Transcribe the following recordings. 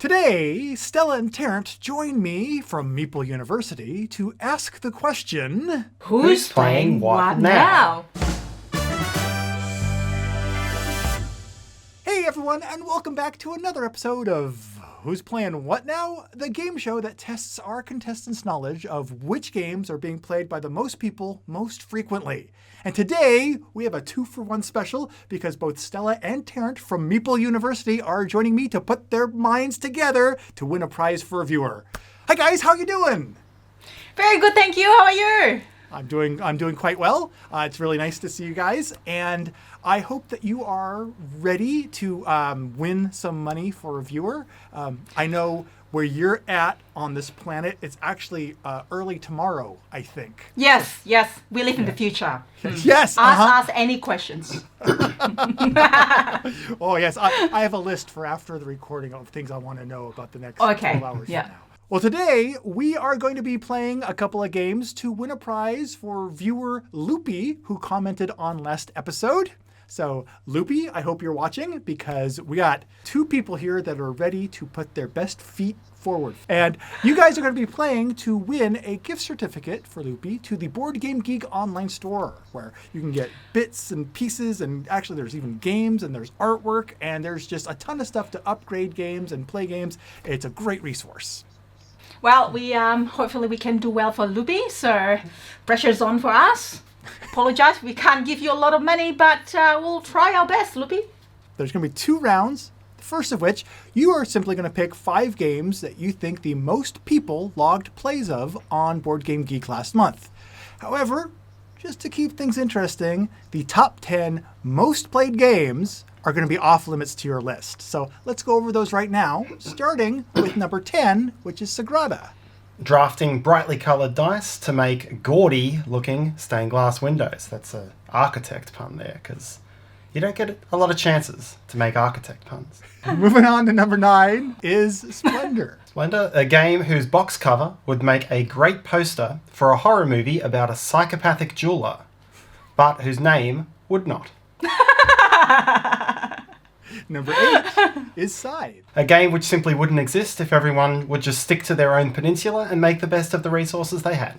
Today, Stella and Tarrant join me from Meeple University to ask the question... Who's playing what now? Hey everyone, and welcome back to another episode of Who's Playing What Now? The game show that tests our contestants' knowledge of which games are being played by the most people most frequently. And today, we have a 2-for-1 special because both Stella and Tarrant from Meeple University are joining me to put their minds together to win a prize for a viewer. Hi guys, how you doing? Very good, thank you. How are you? I'm doing quite well. It's really nice to see you guys, and I hope that you are ready to win some money for a viewer. I know where you're at on this planet. It's actually early tomorrow, I think. Yes. We live in the future. Yes. Ask any questions. Oh yes, I have a list for after the recording of things I want to know about the next 12 hours from now. Well, today we are going to be playing a couple of games to win a prize for viewer Loopy, who commented on last episode. So, Loopy, I hope you're watching because we got 2 people here that are ready to put their best feet forward. And you guys are going to be playing to win a gift certificate for Loopy to the BoardGameGeek online store, where you can get bits and pieces, and actually there's even games and there's artwork, and there's just a ton of stuff to upgrade games and play games. It's a great resource. Well, we hopefully we can do well for Loopy, so pressure's on for us. Apologize, we can't give you a lot of money, but we'll try our best, Loopy. There's going to be 2 rounds, the first of which you are simply going to pick 5 games that you think the most people logged plays of on BoardGameGeek last month. However, just to keep things interesting, the top 10 most played games are going to be off limits to your list. So let's go over those right now, starting with number 10, which is Sagrada. Drafting brightly coloured dice to make gaudy-looking stained glass windows. That's an architect pun there, because you don't get a lot of chances to make architect puns. Moving on to number 9 is Splendor. Splendor, a game whose box cover would make a great poster for a horror movie about a psychopathic jeweler, but whose name would not. Number 8 is Scythe. A game which simply wouldn't exist if everyone would just stick to their own peninsula and make the best of the resources they had.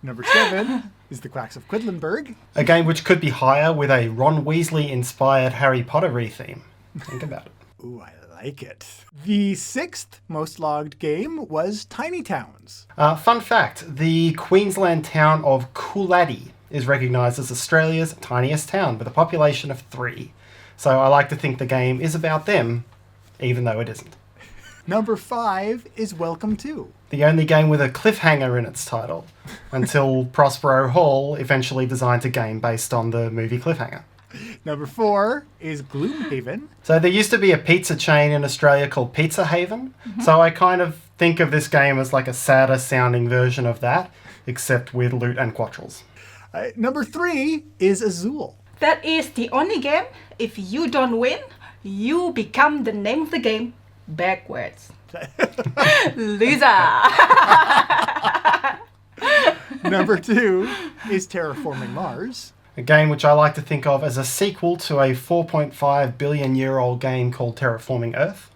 Number 7 is The Quacks of Quedlinburg. A game which could be higher with a Ron Weasley-inspired Harry Potter-y theme. Think about it. Ooh, I like it. The 6th most logged game was Tiny Towns. Fun fact, the Queensland town of Cooladi is recognised as Australia's tiniest town with a population of 3. So I like to think the game is about them, even though it isn't. Number 5 is Welcome To. The only game with a cliffhanger in its title, until Prospero Hall eventually designed a game based on the movie Cliffhanger. Number 4 is Gloomhaven. So there used to be a pizza chain in Australia called Pizza Haven, so I kind of think of this game as like a sadder sounding version of that, except with loot and quatrils. Number 3 is Azul. That is the only game, if you don't win, you become the name of the game backwards. Loser! Number 2 is Terraforming Mars. A game which I like to think of as a sequel to a 4.5 billion year old game called Terraforming Earth.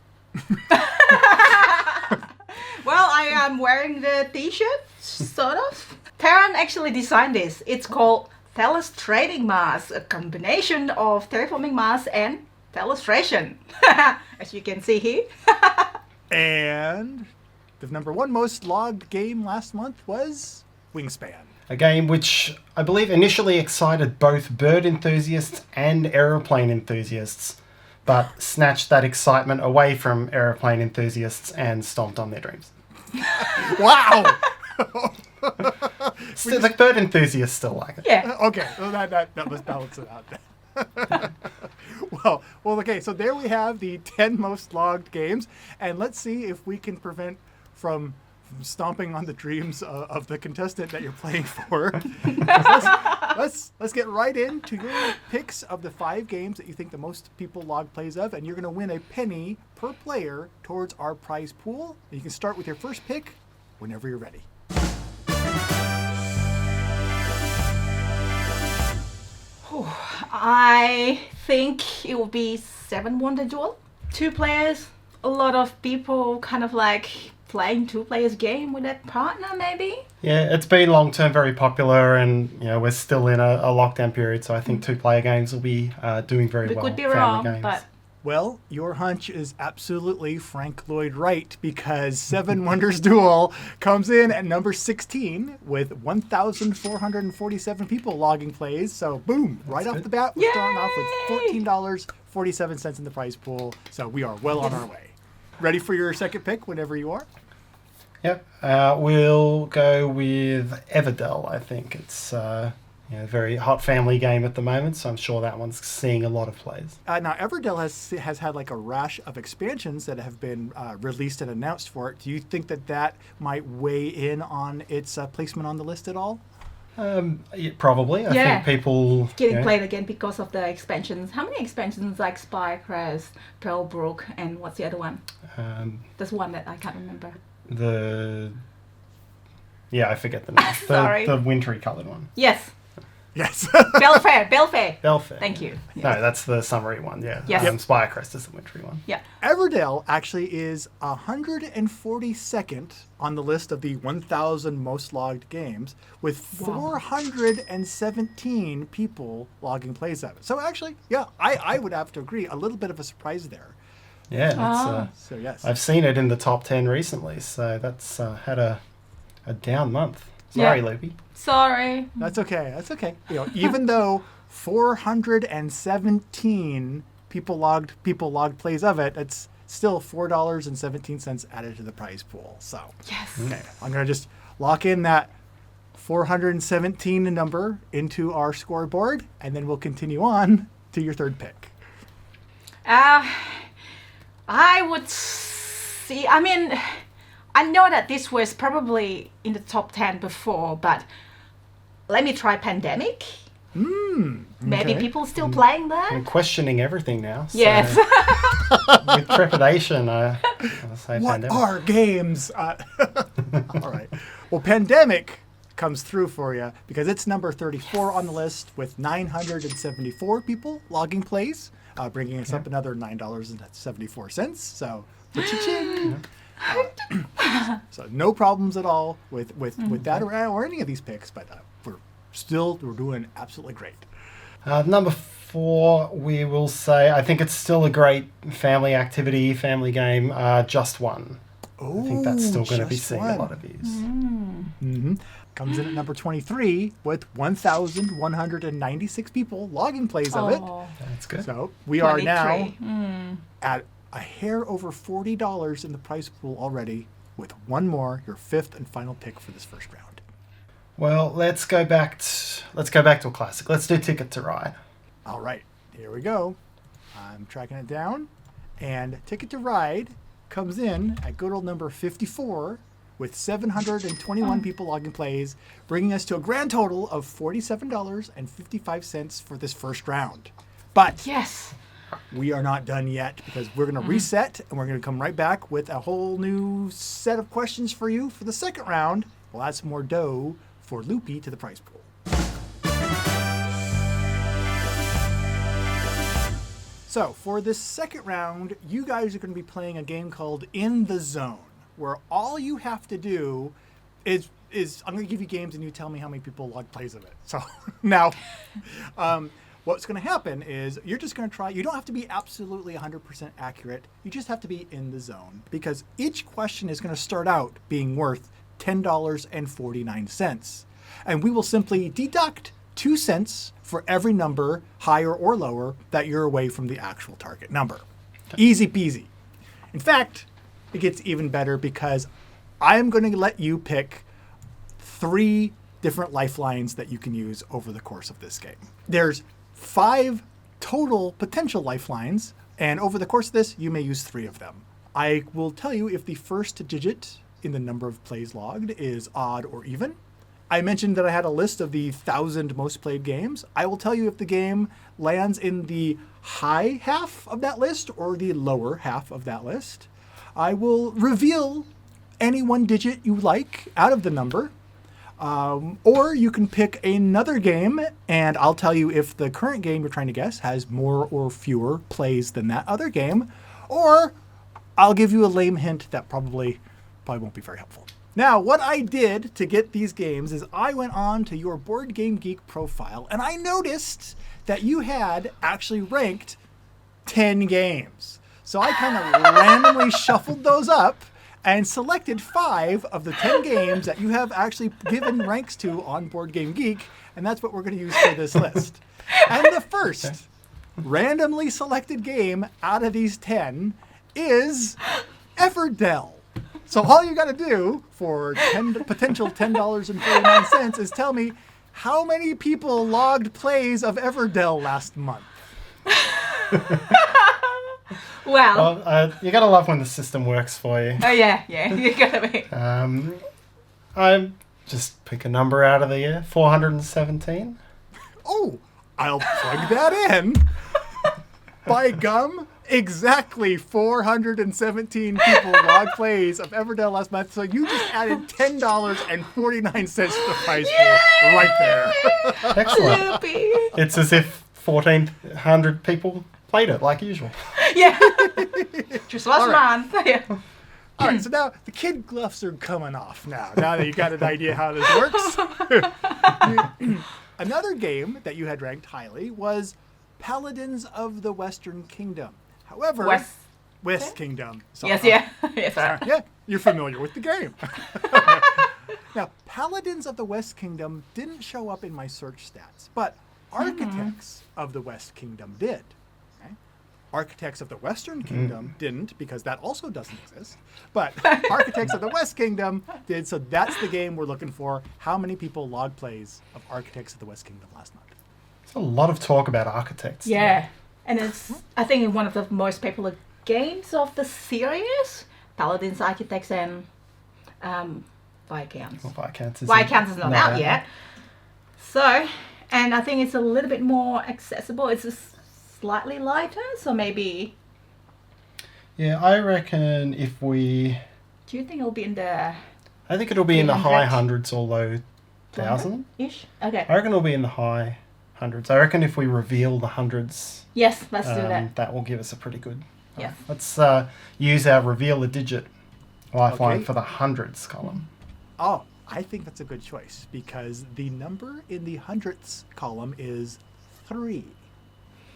Well, I am wearing the t-shirt, sort of. Tarrant actually designed this. It's called Tellustrating Mars, a combination of Terraforming Mars and Tellustration, as you can see here. And the number 1 most logged game last month was Wingspan. A game which I believe initially excited both bird enthusiasts and aeroplane enthusiasts, but snatched that excitement away from aeroplane enthusiasts and stomped on their dreams. Wow! The bird enthusiasts still like it. Yeah. Okay, well, that must balance it out then. well, okay, so there we have the 10 most logged games, and let's see if we can prevent from stomping on the dreams of the contestant that you're playing for. let's get right into your picks of the 5 games that you think the most people logged plays of, and you're going to win a penny per player towards our prize pool. And you can start with your first pick whenever you're ready. I think it will be 7 Wonder Duel. 2 players. A lot of people kind of like playing 2 players game with their partner, maybe. Yeah, it's been long term very popular, and we're still in a lockdown period, so I think 2-player games will be doing very well. We could be family wrong, games. but Well, your hunch is absolutely Frank Lloyd right, because Seven Wonders Duel comes in at number 16 with 1,447 people logging plays. So boom, right off the bat, we're starting off with $14.47 in the prize pool. So we are well on our way. Ready for your second pick whenever you are? Yep. We'll go with Everdell. I think it's a very hot family game at the moment, so I'm sure that one's seeing a lot of plays. Now, Everdell has had like a rash of expansions that have been released and announced for it. Do you think that might weigh in on its placement on the list at all? Yeah, probably. I think people... Getting played again because of the expansions. How many expansions like Spycrest, Pearlbrook, and what's the other one? There's one that I can't remember. I forget the name. Sorry. The wintry coloured one. Yes. Yes. Belfair. Belfair. Thank you. No, that's the summery one, yeah. Yes. Spycrest is the wintry one. Yeah. Everdell actually is 142nd on the list of the 1,000 most logged games, with 417 people logging plays of it. So actually, I would have to agree, a little bit of a surprise there. Yeah, So yes. I've seen it in the top 10 recently, so that's had a down month. Sorry, Loopy. Sorry. That's okay. Even though 417 people logged plays of it, it's still $4.17 added to the prize pool. So Yes. okay, I'm gonna just lock in that 417 number into our scoreboard, and then we'll continue on to your third pick. I would see. I mean, I know that this was probably in the top 10 before, but let me try Pandemic. Maybe people still playing that. I'm questioning everything now. So Yes. with trepidation, I'll say What Pandemic. are games? All right. Well, Pandemic comes through for you because it's number 34 on the list with 974 people logging plays, bringing us up another $9.74. So, cha-ching. So no problems at all with that or any of these picks, but we're doing absolutely great. Number 4, we will say, I think it's still a great family activity, family game, Just One. I think that's still going to be seeing a lot of views. Mm-hmm. Comes in at number 23 with 1,196 people logging plays of it. That's good. So we are now at a hair over $40 in the prize pool already, with one more, your fifth and final pick for this first round. Well, let's go back to a classic. Let's do Ticket to Ride. All right, here we go. I'm tracking it down, and Ticket to Ride comes in at good old number 54 with 721 people logging plays, bringing us to a grand total of $47.55 for this first round. But Yes. we are not done yet, because we're going to reset and we're going to come right back with a whole new set of questions for you for the second round. We'll add some more dough for Loopy to the prize pool. So for this second round, you guys are going to be playing a game called In the Zone, where all you have to do is I'm going to give you games and you tell me how many people log plays of it. So now, what's going to happen is you're just going to try. You don't have to be absolutely 100% accurate. You just have to be in the zone, because each question is going to start out being worth $10.49. And we will simply deduct 2 cents for every number, higher or lower, that you're away from the actual target number. Easy peasy. In fact, it gets even better, because I'm going to let you pick 3 different lifelines that you can use over the course of this game. There's 5 total potential lifelines, and over the course of this, you may use 3 of them. I will tell you if the first digit in the number of plays logged is odd or even. I mentioned that I had a list of the 1,000 most played games. I will tell you if the game lands in the high half of that list or the lower half of that list. I will reveal any one digit you like out of the number. Or you can pick another game, and I'll tell you if the current game you're trying to guess has more or fewer plays than that other game. Or I'll give you a lame hint that probably won't be very helpful. Now, what I did to get these games is I went on to your BoardGameGeek profile, and I noticed that you had actually ranked 10 games. So I kind of randomly shuffled those up and selected 5 of the 10 games that you have actually given ranks to on BoardGameGeek, and that's what we're going to use for this list. And the first randomly selected game out of these 10 is Everdell. So all you got to do for potential $10.49 is tell me how many people logged plays of Everdell last month. Well, you gotta love when the system works for you. Oh yeah, you gotta be. I just pick a number out of the year, 417. Oh, I'll plug that in. By gum, exactly 417 people logged plays of Everdell last month. So you just added $10.49 to the price pool right there. Excellent. Loopy. It's as if 1,400 people played it like usual. Yeah. Just last month. Yeah. All right, so now the kid gloves are coming off now that you've got an idea how this works. Another game that you had ranked highly was Paladins of the Western Kingdom. However, West Kingdom. Sorry. Yes, Sorry. Yeah, you're familiar with the game. Now, Paladins of the West Kingdom didn't show up in my search stats, but Architects of the West Kingdom did. Okay? Architects of the Western Kingdom didn't, because that also doesn't exist. But Architects of the West Kingdom did, so that's the game we're looking for. How many people log plays of Architects of the West Kingdom last month? There's a lot of talk about Architects. Yeah. And it's, I think, one of the most popular games of the series. Paladins, Architects, and Viscounts. Well, Viscounts is not out yet. So, and I think it's a little bit more accessible. It's just slightly lighter, so maybe... Yeah, I reckon if we... Do you think it'll be in the... I think it'll be in the high hundreds or low 1,000-ish. Okay. I reckon it'll be in the high hundreds. I reckon if we reveal the hundreds... Yes, let's do that. That will give us a pretty good... Yes. Let's use our reveal a digit lifeline for the hundreds column. Oh, I think that's a good choice, because the number in the hundredths column is 3.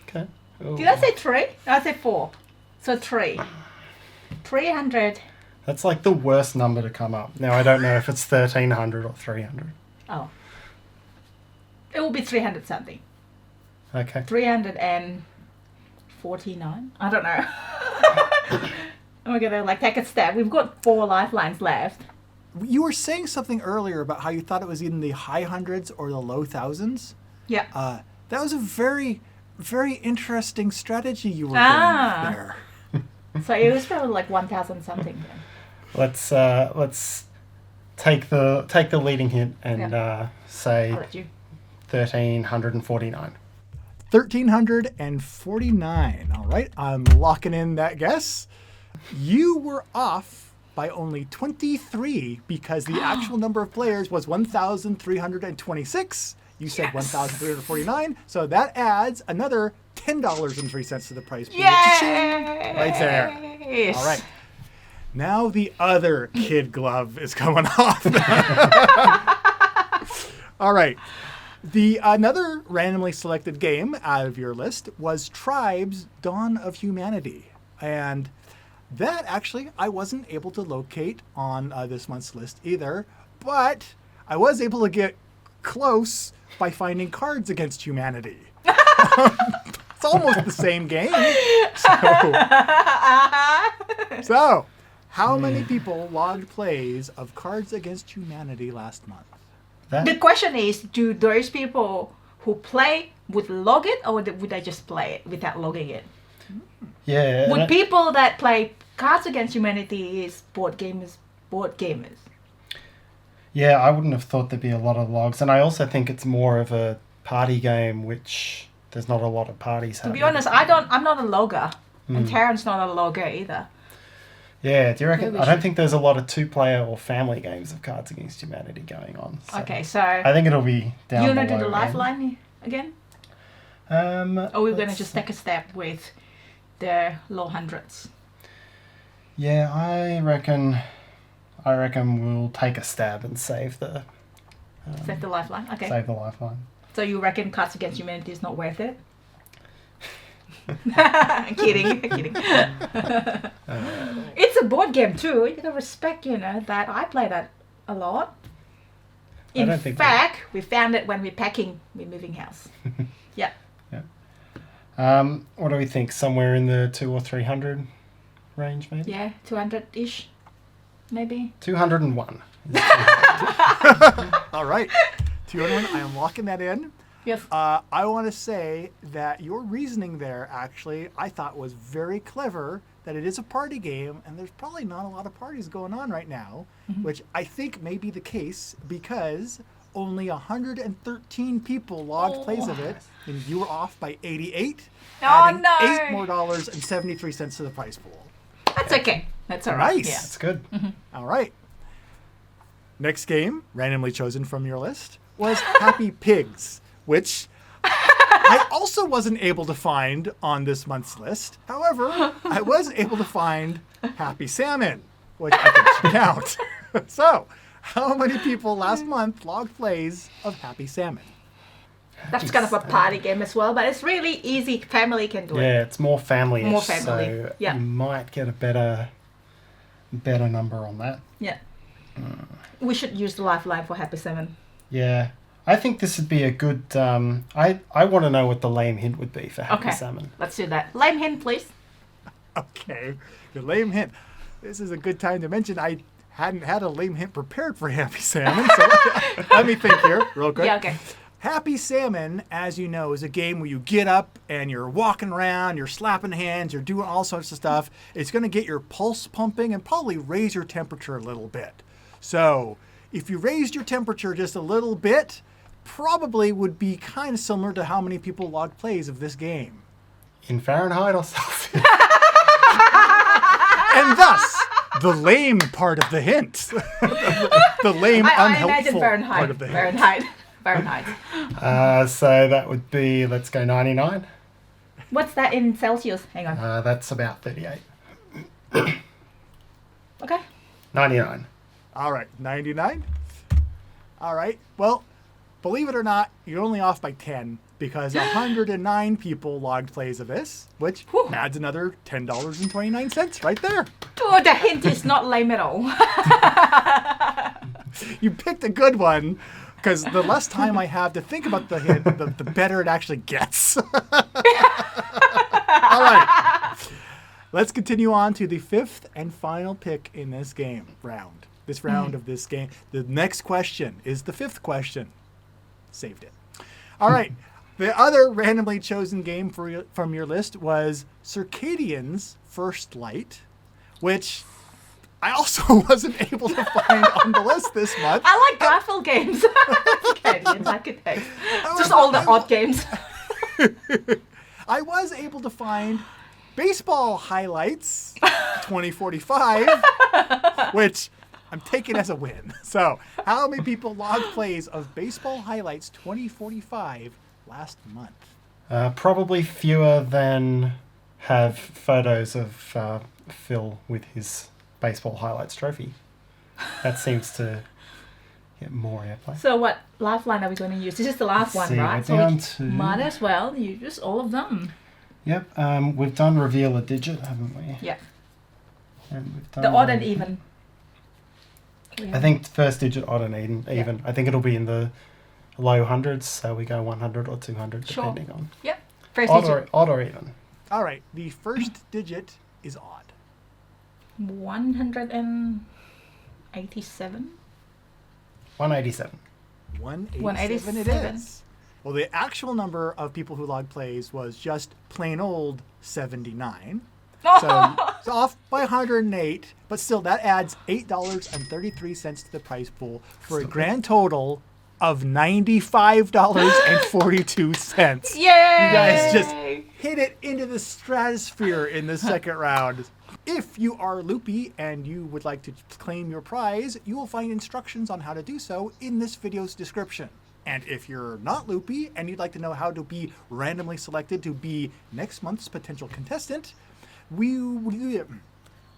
Okay. Ooh. Did I say 3? I said 4. So 3. 300. That's like the worst number to come up. Now, I don't know if it's 1,300 or 300. Oh. It will be 300 something. Okay. 349? I don't know. We're going to take a step. We've got 4 lifelines left. You were saying something earlier about how you thought it was in the high hundreds or the low thousands. Yeah. That was a very, very interesting strategy you were doing there. So it was probably like 1,000 something then. Let's take the leading hint and say 1,349. 1,349. All right, I'm locking in that guess. You were off by only 23 because the actual number of players was 1,326. You said 1,349, so that adds another $10.03 to the price. Yay! Right there. Yes. All right. Now the other kid glove is coming off. All right. Another randomly selected game out of your list was Tribes: Dawn of Humanity. And that actually I wasn't able to locate on this month's list either, but I was able to get close by finding Cards Against Humanity. It's almost the same game. So how many people logged plays of Cards Against Humanity last month? The question is, do those people who play would log it, or would they just play it without logging it? Yeah. Would people that play Cards Against Humanity is board gamers? Yeah, I wouldn't have thought there'd be a lot of logs, and I also think it's more of a party game, which there's not a lot of parties happening. To be honest, I'm not a logger, and Tarrant's not a logger either. Yeah, do you reckon? I don't think there's a lot of 2-player or family games of Cards Against Humanity going on. So Okay, so I think it'll be down you the want to do the low end. lifeline again? Or Or we're going to just take a step with the low hundreds? Yeah, I reckon we'll take a stab and save the Save the lifeline. Okay. save the lifeline. So you reckon Cards Against Humanity is not worth it? Kidding. It's a board game too. You gotta respect, that I play that a lot. In fact, we found it when we're moving house. Yeah. What do we think? Somewhere in the 200 or 300 range, maybe? Yeah, 200-ish, maybe. 201. All right. 201. I am locking that in. Yes. I want to say that your reasoning there, actually, I thought was very clever, that it is a party game, and there's probably not a lot of parties going on right now, which I think may be the case because only 113 people logged plays of it, and you were off by 88, adding $8 more and 73 cents to the prize pool. That's okay. That's all right. Nice. Yeah. That's good. All right. Next game, randomly chosen from your list, was Happy Pigs, which I also wasn't able to find on this month's list. However, I was able to find Happy Salmon, which I can check out. So, how many people last month logged plays of Happy Salmon? That's kind of a party game as well, but it's really easy. Family can do it. Yeah, it's more family-ish, More family. so Yeah. you might get a better number on that. Yeah. We should use the lifeline for Happy Salmon. Yeah. I think this would be a good... I want to know what the lame hint would be for Happy Salmon. Let's do that. Lame hint, please. Okay, the lame hint. This is a good time to mention I hadn't had a lame hint prepared for Happy Salmon, so let me think here real quick. Yeah, okay. Happy Salmon, as you know, is a game where you get up and you're walking around, you're slapping hands, you're doing all sorts of stuff. It's going to get your pulse pumping and probably raise your temperature a little bit. So if you raised your temperature just a little bit, probably would be kind of similar to how many people log plays of this game. In Fahrenheit or Celsius? And thus, the lame part of the hint. the lame, unhelpful part of the hint. Fahrenheit. So that would be, let's go 99. What's that in Celsius? Hang on. That's about 38. Okay. 99. All right, 99. All right, well, believe it or not, you're only off by 10 because 109 people logged plays of this, which adds another $10.29 right there. Oh, the hint is not lame at all. You picked a good one because the less time I have to think about the hint, the better it actually gets. All right, let's continue on to the fifth and final pick in this round of this game. The next question is the fifth question. Saved it. All right. The other randomly chosen game from your list was Circadian's First Light, which I also wasn't able to find on the list this month. I like graphical games. Circadian, I could take. Just all the odd games. I was able to find Baseball Highlights 2045, which I'm taking as a win. So, how many people logged plays of Baseball Highlights 2045 last month? Probably fewer than have photos of Phil with his Baseball Highlights trophy. That seems to get more airplay. So what lifeline are we going to use? This is the last one, right? So we might as well use all of them. Yep. We've done reveal a digit, haven't we? Yeah. And we've done the odd and even. I think first digit odd and even. Yeah. I think it'll be in the low hundreds, so we go 100 or 200 depending on. Yep. First digit. Odd or even. All right. The first digit is odd. 187. 187. 187 it is. Well, the actual number of people who logged plays was just plain old 79. So it's off by 108, but still that adds $8.33 to the prize pool for a grand total of $95.42. Yay! You guys just hit it into the stratosphere in the second round. If you are loopy and you would like to claim your prize, you will find instructions on how to do so in this video's description. And if you're not loopy and you'd like to know how to be randomly selected to be next month's potential contestant, we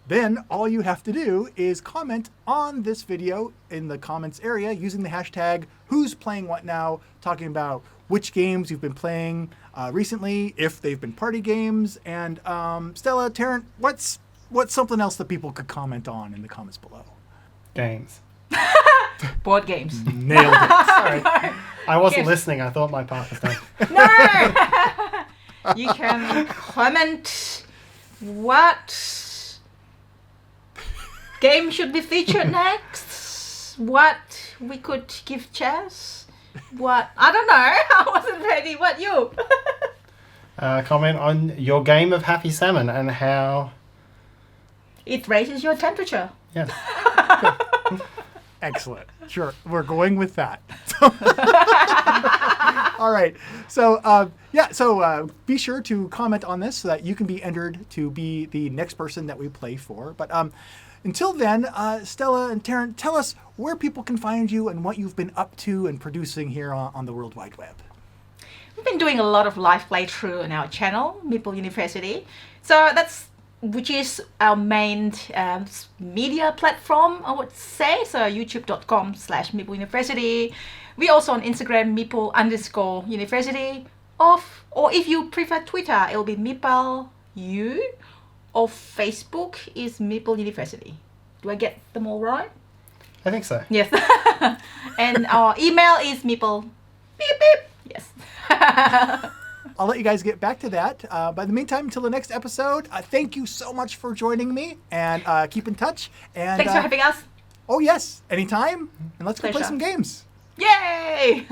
then all you have to do is comment on this video in the comments area using the hashtag Who's Playing What Now, talking about which games you've been playing recently, if they've been party games, and Stella Tarrant, what's something else that people could comment on in the comments below? Games. Board games. Nailed it. Sorry. I wasn't listening. I thought my part was done. No! You can comment what game should be featured next, what we could give chess, what... I don't know. I wasn't ready. What you? Comment on your game of Happy Salmon and how... It raises your temperature. Yes. Excellent. Sure. We're going with that. All right. So, be sure to comment on this so that you can be entered to be the next person that we play for. But until then, Stella and Tarrant, tell us where people can find you and what you've been up to and producing here on the World Wide Web. We've been doing a lot of live playthrough on our channel, Meeple University. So which is our main media platform, I would say. So youtube.com/Meeple University. We're also on Instagram, Meeple_University. Or if you prefer Twitter, it'll be Meeple U. Or Facebook is Meeple University. Do I get them all right? I think so. Yes. And our email is Meeple. Beep, beep. Yes. I'll let you guys get back to that. But in the meantime, until the next episode, thank you so much for joining me, and keep in touch. And thanks for having us. Oh, yes. Anytime. And let's go play Pleasure. some games. Yay!